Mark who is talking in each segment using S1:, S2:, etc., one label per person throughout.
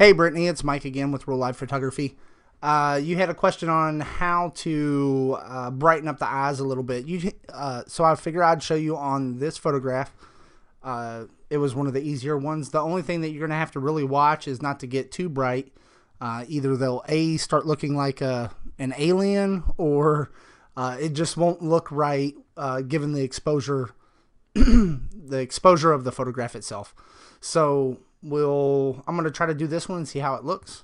S1: Hey Brittany, it's Mike again with Real Life Photography. You had a question on how to brighten up the eyes a little bit. So I figured I'd show you on this photograph. It was one of the easier ones. The only thing that you're going to have to really watch is not to get too bright. Either they'll start looking like an alien, or it just won't look right given the exposure, the exposure of the photograph itself. So I'm going to try to do this one and see how it looks.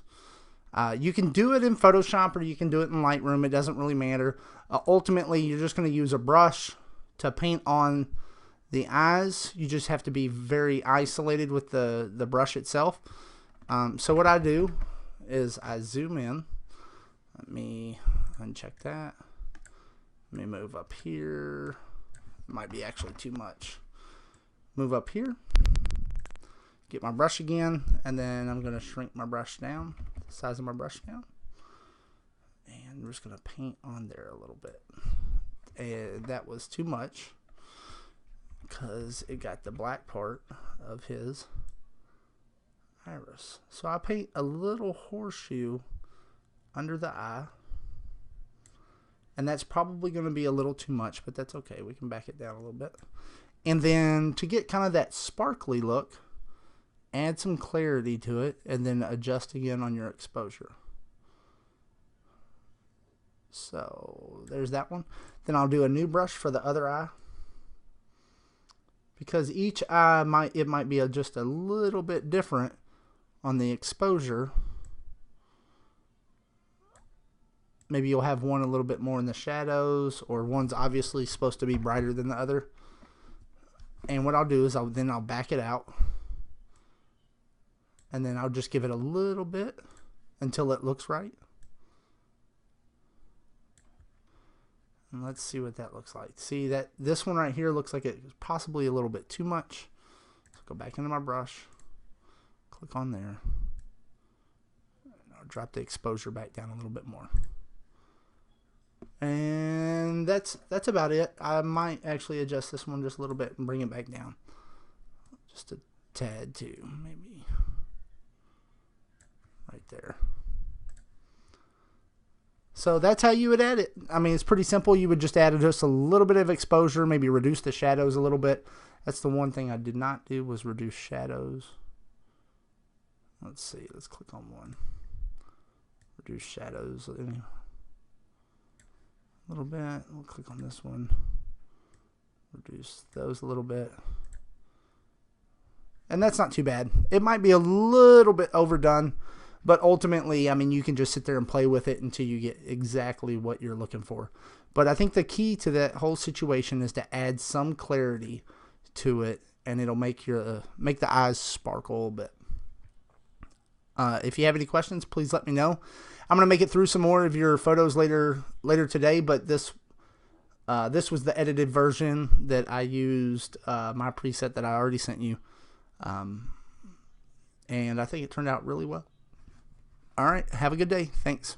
S1: You can do it in Photoshop or you can do it in Lightroom. It doesn't really matter. Ultimately, you're just going to use a brush to paint on the eyes. You just have to be very isolated with the brush itself. So what I do is I zoom in. Let me uncheck that. Let me move up here. Might be actually too much. Move up here. Get my brush again, and then I'm going to shrink my brush down, the size of my brush down, and we're just going to paint on there a little bit. And that was too much because it got the black part of his iris. So I paint a little horseshoe under the eye, and that's probably going to be a little too much, but that's okay. We can back it down a little bit. And then to get kind of that sparkly look, add some clarity to it, and then adjust again on your exposure. So there's that one. Then I'll do a new brush for the other eye, because each eye might be just a little bit different on the exposure. Maybe you'll have one a little bit more in the shadows, or one's obviously supposed to be brighter than the other. And what I'll do is I'll back it out, and then I'll just give it a little bit until it looks right. And let's see what that looks like. See that this one right here looks like it's possibly a little bit too much. So go back into my brush, click on there, and I'll drop the exposure back down a little bit more. And that's about it. I might actually adjust this one just a little bit and bring it back down just a tad too, maybe right there. So that's how you would add it. I mean, it's pretty simple. You would just add just a little bit of exposure, maybe reduce the shadows a little bit. That's the one thing I did not do, was reduce shadows. Let's see. Let's click on one. Reduce shadows a little bit. We'll click on this one. Reduce those a little bit. And that's not too bad. It might be a little bit overdone, but ultimately, I mean, you can just sit there and play with it until you get exactly what you're looking for. But I think the key to that whole situation is to add some clarity to it, and it'll make the eyes sparkle a bit. If you have any questions, please let me know. I'm going to make it through some more of your photos later today, but this was the edited version that I used, my preset that I already sent you. And I think it turned out really well. All right, have a good day. Thanks.